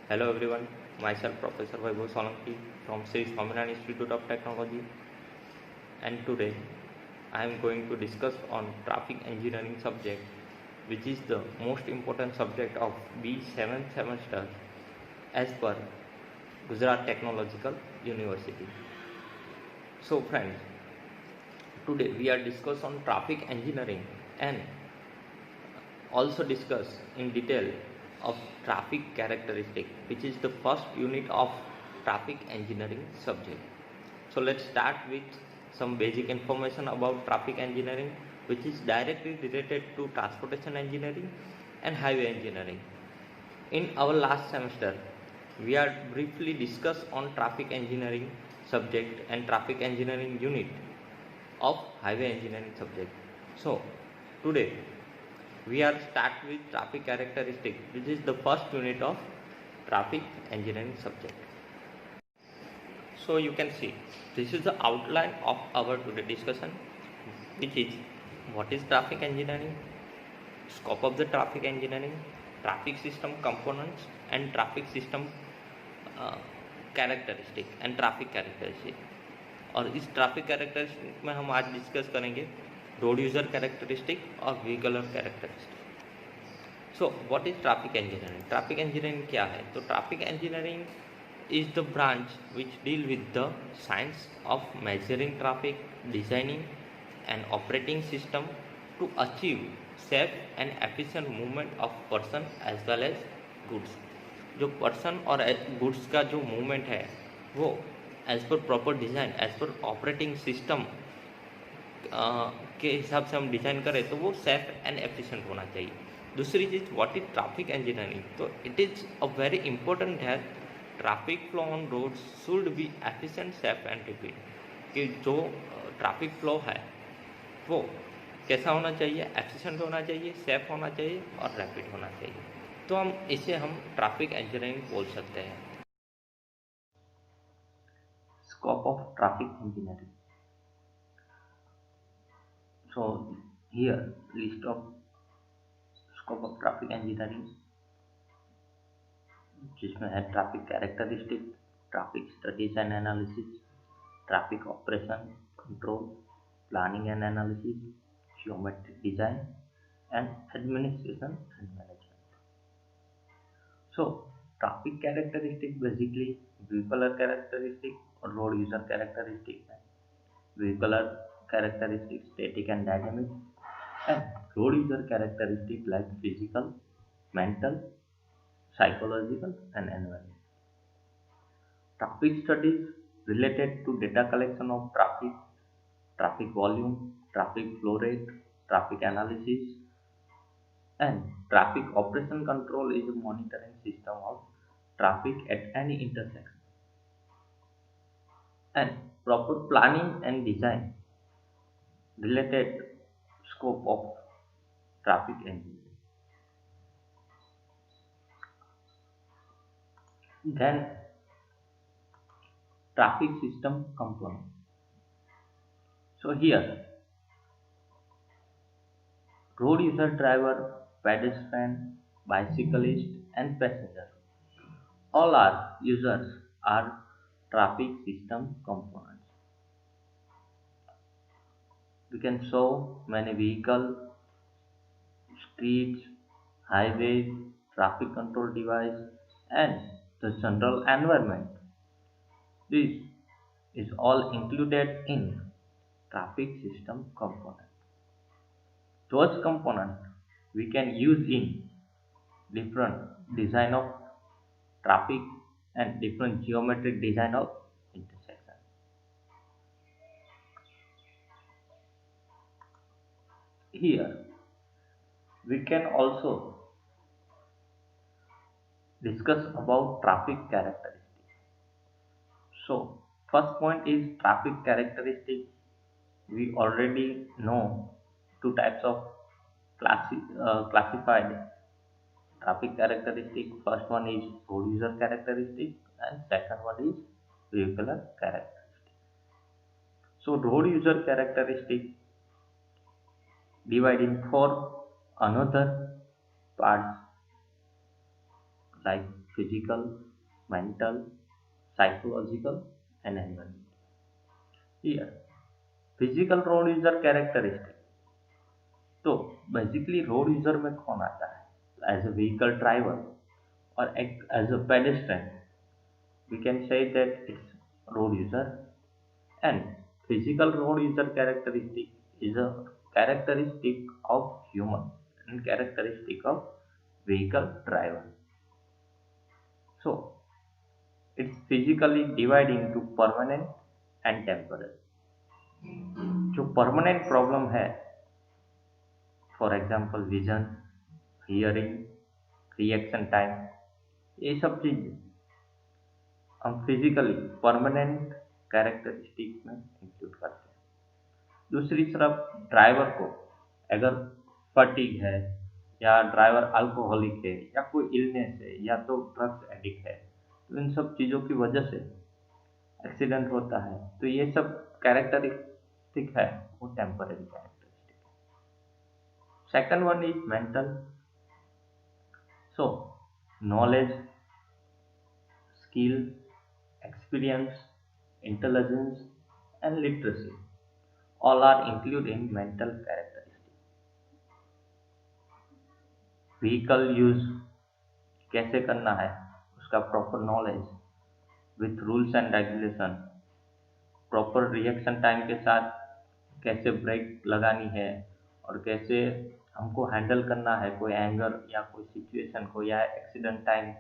Hello everyone, myself Professor Vaibhav Solanki from Sri Swaminarayan Institute of Technology, and today I am going to discuss on traffic engineering subject, which is the most important subject of B7th semester as per Gujarat Technological University. So friends, today we are discuss on traffic engineering and also discuss in detail of traffic characteristic, which is the first unit of traffic engineering subject. So let's start with some basic information about traffic engineering, which is directly related to transportation engineering and highway engineering. In our last semester we are briefly discuss on traffic engineering subject and traffic engineering unit of highway engineering subject. So today we are start with traffic characteristic, which is the first unit of traffic engineering subject. So you can see this is the outline of our today discussion, which is what is traffic engineering, scope of the traffic engineering, traffic system components and traffic system characteristic and traffic characteristic. और इस traffic characteristic में हम आज discuss करेंगे road user characteristic और vehicular characteristic. So what is traffic engineering? Traffic engineering क्या है? तो traffic engineering is the branch which deal with the science of measuring traffic, designing and operating system to achieve safe and efficient movement of person as well as goods. जो person और goods का जो movement है वो as per proper design, as per operating system के हिसाब से हम डिज़ाइन करें तो वो सेफ एंड एफिशिएंट होना चाहिए. दूसरी चीज़ व्हाट इज ट्रैफिक इंजीनियरिंग? तो it is a very important है. Traffic flow on roads should be efficient, safe and rapid. कि जो ट्रैफिक फ्लो है वो कैसा होना चाहिए? एफिशिएंट होना चाहिए, सेफ होना चाहिए और रैपिड होना चाहिए. तो हम ट्रैफिक इंजीनियरिंग बोल सकते हैं. Scope of traffic engineering. So here list of scope of traffic engineering, जिसमें है traffic characteristic, traffic studies and analysis, traffic operation control, planning and analysis, geometric design and administration and management. So traffic characteristic basically vehicular characteristic और road user characteristic है. Vehicular characteristic static and dynamic and road user characteristic like physical, mental, psychological and environmental. Traffic studies related to data collection of traffic, traffic volume, traffic flow rate, traffic analysis and traffic operation control is a monitoring system of traffic at any intersection. And proper planning and design related scope of traffic engineering. Then traffic system component. So here road user, driver, pedestrian, bicyclist and passenger, all are users are traffic system components. We can show many vehicles, streets, highways, traffic control device and the general environment. This is all included in traffic system component. Those components we can use in different design of traffic and different geometric design of intersection. Here we can also discuss about traffic characteristics. So first point is traffic characteristic. We already know two types of classified traffic characteristic. First one is road user characteristic and second one is vehicular characteristic. So road user characteristic divide in four another parts like physical, mental, psychological, and environmental. Here, physical road user characteristic. तो basically road user में कौन आता है? As a vehicle driver और as a pedestrian we can say that it's road user. And physical road user characteristic is a characteristic of human and characteristic of vehicle driver. So it's physically divided into permanent and temporary. जो permanent problem है, for example vision, hearing, reaction time, ये सब चीज हम physically permanent characteristic में include करते हैं। दूसरी तरफ ड्राइवर को अगर फटीग है या ड्राइवर अल्कोहलिक है या कोई इलनेस है या तो ड्रग्स एडिक्ट है, तो इन सब चीज़ों की वजह से एक्सीडेंट होता है। तो ये सब कैरेक्टरिस्टिक है, वो टेम्पररी कैरेक्टरिस्टिक है। Second one is mental. So knowledge, skill, experience, intelligence, and literacy all are included in mental characteristics. Vehicle use कैसे करना है, उसका proper knowledge with rules and regulation, proper reaction time के साथ कैसे ब्रेक लगानी है और कैसे हमको हैंडल करना है कोई एंगर या कोई सिचुएशन को या एक्सीडेंट टाइम।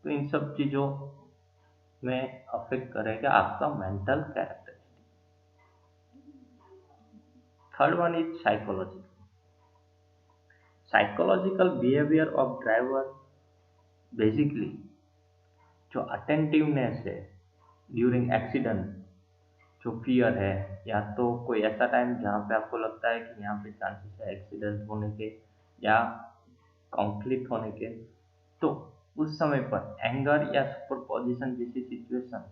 तो इन सब चीज़ों में अफेक्ट करेगा आपका mental characteristic. Third one is psychological. Psychological behaviour of driver basically जो अटेंटिवनेस है ड्यूरिंग एक्सीडेंट, जो फियर है या तो कोई ऐसा टाइम जहाँ पे आपको लगता है कि यहाँ पे चांसेस है एक्सीडेंट होने के या कॉन्फ्लिक्ट होने के, तो उस समय पर एंगर या सुपर पोजिशन जैसी सिचुएशन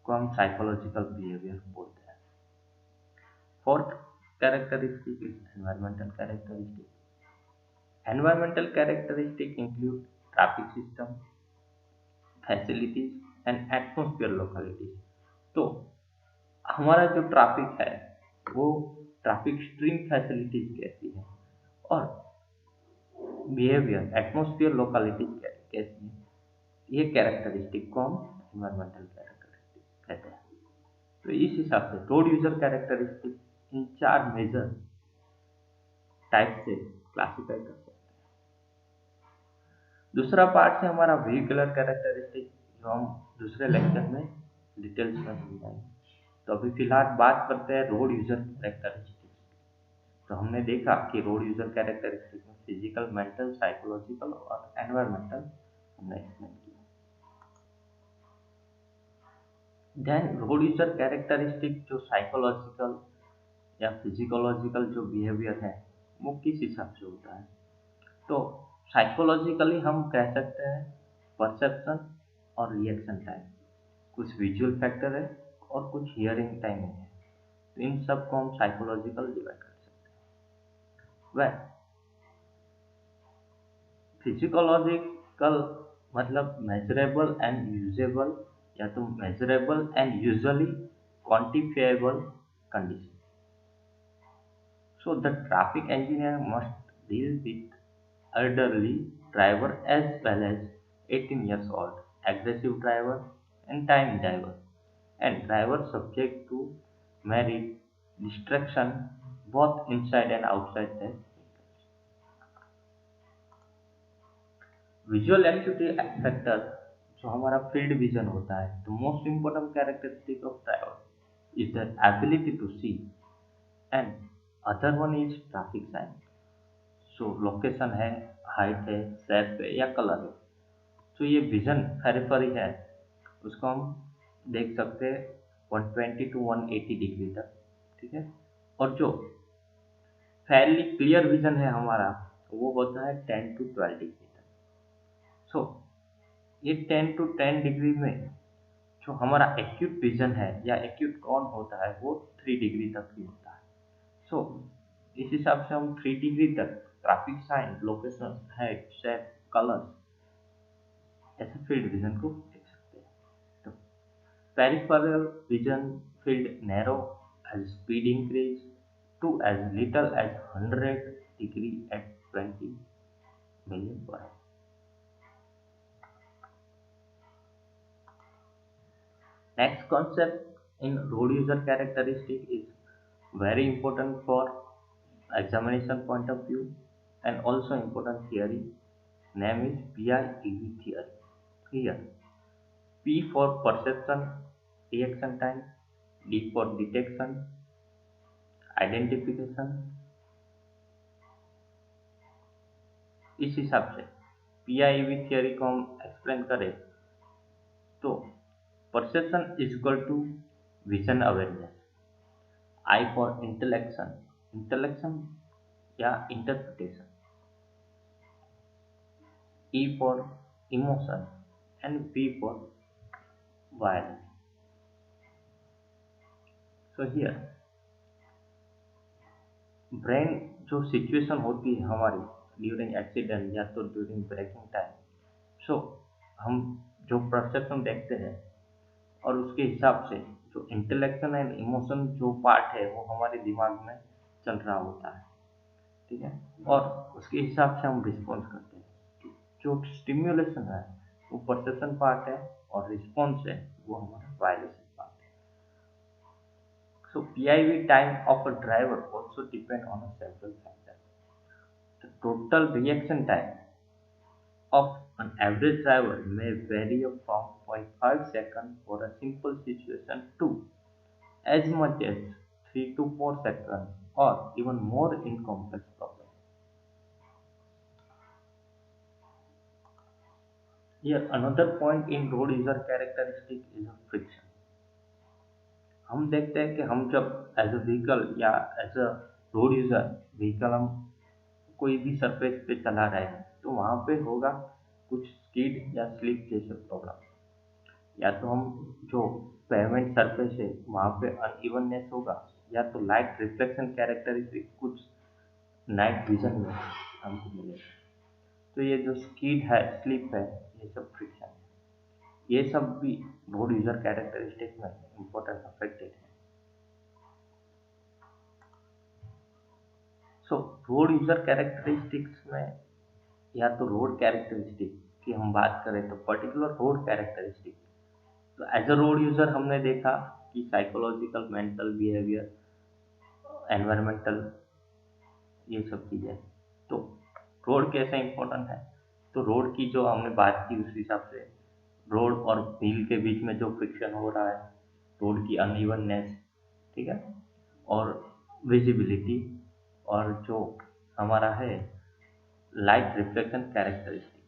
को हम साइकोलॉजिकल बिहेवियर बोलते हैं। Fourth characteristic is environmental characteristic. Environmental characteristic include traffic system, facilities and atmosphere localities. तो हमारा जो ट्रैफिक है वो ट्रैफिक स्ट्रीम फैसिलिटीज कैसी है और बिहेवियर एटमोस्फियर लोकेलिटीज कैसी है, ये कैरेक्टरिस्टिक को हम एनवायरमेंटल कैरेक्टरिस्टिक कहते हैं। तो इस हिसाब से रोड यूजर कैरेक्टरिस्टिक इन 4 मेजर टाइप से क्लासिफाई कर सकते हैं। दूसरा पार्ट है हमारा व्हीकुलर कैरेक्टरिस्टिक, जो हम दूसरे लेक्चर में डिटेल्स में समझाएंगे। तो अभी फिलहाल बात करते हैं रोड यूजर कैरेक्टरिस्टिक। तो हमने देखा कि रोड यूजर कैरेक्टरिस्टिक में फिजिकल, मेंटल, साइकोलॉजिकल और एनवायरमेंटल हमने एक्सप्लेन किया। देन रोड यूजर कैरेक्टरिस्टिक जो साइकोलॉजिकल या फिजिकोलॉजिकल जो बिहेवियर है वो किस हिसाब से होता है? तो साइकोलॉजिकली हम कह सकते हैं परसेप्शन और रिएक्शन टाइम, कुछ विजुअल फैक्टर है और कुछ हियरिंग टाइमिंग है। तो इन सब को हम साइकोलॉजिकल डिवाइड कर सकते हैं। वह फिजिकोलॉजिकल मतलब मेजरेबल एंड यूजेबल या तो measurable and usually quantifiable condition. So the traffic engineer must deal with elderly driver as well as 18 years old aggressive driver and time driver and driver subject to merit distraction both inside and outside the visual acuity factor जो हमारा field vision होता है। The most important characteristic of driver is their ability to see and other one is traffic sign. So location है, height है, shape है या colour है, तो ये विजन पेरिफेरी है, उसको हम देख सकते हैं 120 to 180 डिग्री तक, ठीक है। और जो फेयरली क्लियर विजन है हमारा वो होता है 10 to 12 डिग्री तक। सो ये 10 to 10 डिग्री में जो हमारा एक्यूट विजन है या एक्यूट कौन होता है वो 3 डिग्री तक ही होता है। सो इस हिसाब से हम 3 डिग्री तक traffic sign, location, height, shape, colour ऐसे फील्ड विजन को देख सकते हैं। तो peripheral vision field narrow as speed increase to as little as 100 degree at 20 million per hour. Next concept in road user characteristic is very important for examination point of view and also important theory. Name is PIEV theory. Here, P for perception, reaction time, D for detection, identification. इस हिसाब से PIEV theory को हम explain करें तो perception is equal to vision awareness, I for intellection या interpretation, E for emotion and V for violence. So here brain जो situation होती है हमारी ड्यूरिंग एक्सीडेंट या तो ड्यूरिंग ब्रेकिंग टाइम, सो हम जो परसेप्शन देखते हैं और उसके हिसाब से जो इंटेलेक्शन एंड इमोशन जो पार्ट है वो हमारे दिमाग में चल रहा होता है, ठीक है, और उसके हिसाब से हम रिस्पॉन्स करते हैं. जो स्टिम्युलेशन है वो परसेप्शन पार्ट है और रिस्पॉन्स है वो हमारा वायलेशन पार्ट है. सो PIV time of a driver also depend on a several factor. The total reaction time of an average driver may vary from 0.5 seconds for a simple situation to as much as 3 to 4 seconds or even more in complex problems. Here another point in road user characteristic is friction. हम देखते हैं कि हम जब as a vehicle या as a road user vehicle हम कोई भी सरफेस पे चला रहे हैं तो वहाँ पे होगा कुछ स्किड या स्लिप जैसे प्रॉब्लम, या तो हम जो पेमेंट सरफेस है वहाँ पे अनइवननेस होगा या तो लाइट रिफ्लेक्शन कैरेक्टरिस्टिक कुछ नाइट विजन में हमको मिलेगा. तो ये जो स्किड है स्लिप है ये सब फ्रिक्शन है, ये सब भी रोड यूजर कैरेक्टरिस्टिक में इम्पोर्टेंट अफेक्टेड है. सो रोड यूजर कैरेक्टरिस्टिक्स में या तो रोड कैरेक्टरिस्टिक की हम बात करें तो पर्टिकुलर रोड कैरेक्टरिस्टिक, तो एज अ रोड यूजर हमने देखा कि साइकोलॉजिकल, मेंटल, बिहेवियर, एनवायरमेंटल, ये सब चीज़ें. तो रोड कैसे इंपॉर्टेंट है, तो रोड की जो हमने बात की उस हिसाब से रोड और व्हील के बीच में जो फ्रिक्शन हो रहा है, रोड की अनइवननेस, ठीक है, और विजिबिलिटी, और जो हमारा है लाइट रिफ्लेक्शन कैरेक्टरिस्टिक,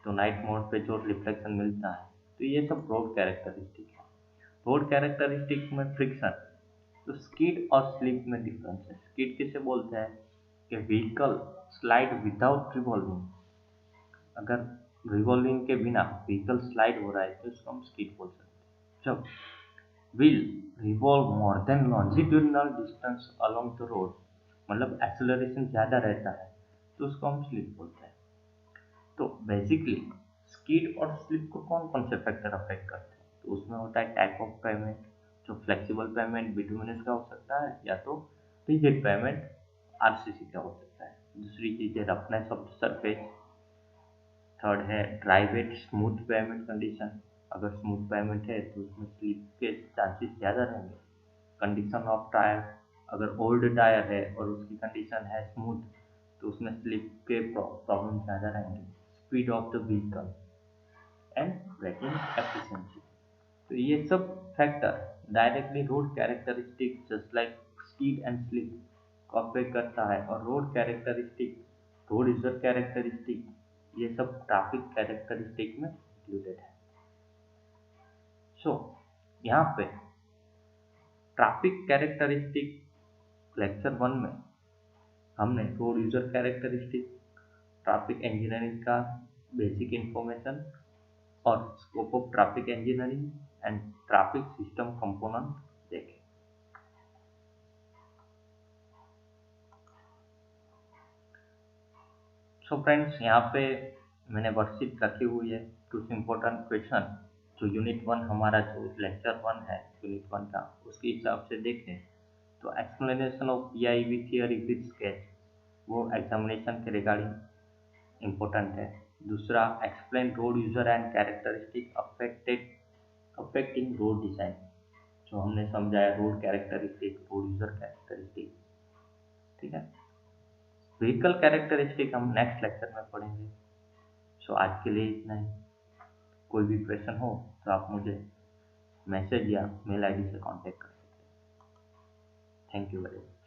तो नाइट मोड पे जो रिफ्लेक्शन मिलता है, तो ये सब रोड कैरेक्टरिस्टिक है. रोड कैरेक्टरिस्टिक में फ्रिक्शन, तो स्किड और स्लिप में डिफरेंस है. स्किड किसे बोलते हैं कि व्हीकल स्लाइड विदाउट रिवॉल्विंग, अगर रिवॉल्विंग के बिना व्हीकल स्लाइड हो रहा है तो इसको हम स्किड बोल सकते हैं. जब wheel revolve more than longitudinal distance along the road, मतलब एक्सेलरेशन ज़्यादा रहता है, तो उसको हम स्लिप बोलते हैं. तो बेसिकली स्किड और स्लिप को कौन कौन से फैक्टर अफेक्ट करते हैं, तो उसमें होता है टाइप ऑफ पेमेंट, जो फ्लेक्सिबल पेमेंट बिटुमिनस का हो सकता है या तो रिजिड पेमेंट RCC का हो सकता है. दूसरी चीज़ है roughness of the surface. Third है dry wet smooth pavement condition, अगर स्मूथ पेमेंट है तो उसमें स्लिप के चांसेस ज़्यादा रहेंगे. कंडीशन ऑफ टायर, अगर ओल्ड टायर है और उसकी कंडीशन है स्मूथ तो उसमें स्लिप के प्रॉब्लम ज़्यादा रहेंगे. Speed of the vehicle and braking efficiency, तो ये सब factor directly road characteristic just like speed and slip को अफेक्ट करता है. और road characteristic, road user characteristic, ये सब ट्रैफिक कैरेक्टरिस्टिक में इंक्लूडेड है. सो यहाँ पे ट्रैफिक कैरेक्टरिस्टिक लेक्चर 1 में हमने road user characteristic, traffic engineering का बेसिक इंफॉर्मेशन और scope of traffic engineering and traffic system component देखे. सो फ्रेंड्स, यहाँ पे मैंने वर्कशीट रखी हुई है, कुछ इम्पोर्टेंट क्वेश्चन जो यूनिट 1 हमारा जो लेक्चर 1 है यूनिट 1 का उसके हिसाब से देखें तो explanation of PIV theory with sketch वो एग्जामिनेशन के रिगार्डिंग इम्पोर्टेंट है। दूसरा explain road user and characteristic affecting road design जो हमने समझाया road characteristic road user characteristic. ठीक है, व्हीकल कैरेक्टरिस्टिक हम नेक्स्ट लेक्चर में पढ़ेंगे। सो आज के लिए इतना ही। कोई भी क्वेश्चन हो तो आप मुझे मैसेज या मेल आईडी से कांटेक्ट कर सकते हैं। Thank you very much.